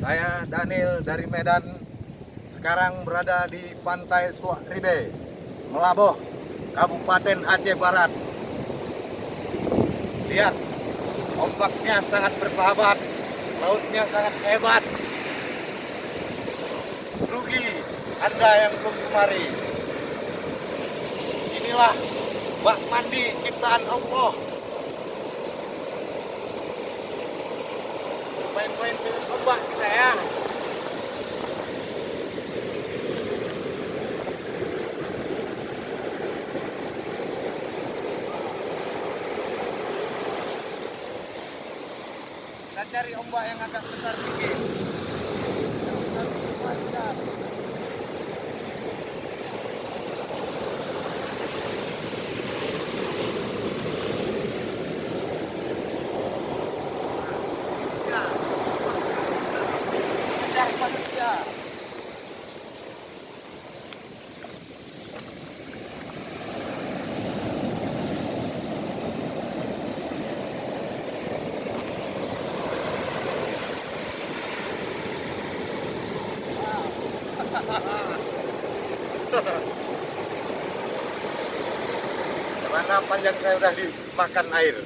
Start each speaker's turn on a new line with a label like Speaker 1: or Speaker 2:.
Speaker 1: Saya Daniel dari Medan. Sekarang berada di Pantai Suak Ribe, Melaboh, Kabupaten Aceh Barat. Lihat, ombaknya sangat bersahabat, lautnya sangat hebat. Rugi Anda yang belum kemari. Inilah bak mandi ciptaan Allah. Main-main dengan ombak kita ya. Kita cari ombak yang agak besar sedikit. Yang bisa bikin lancar. Kejar manusia. Karena panjang saya udah dimakan air.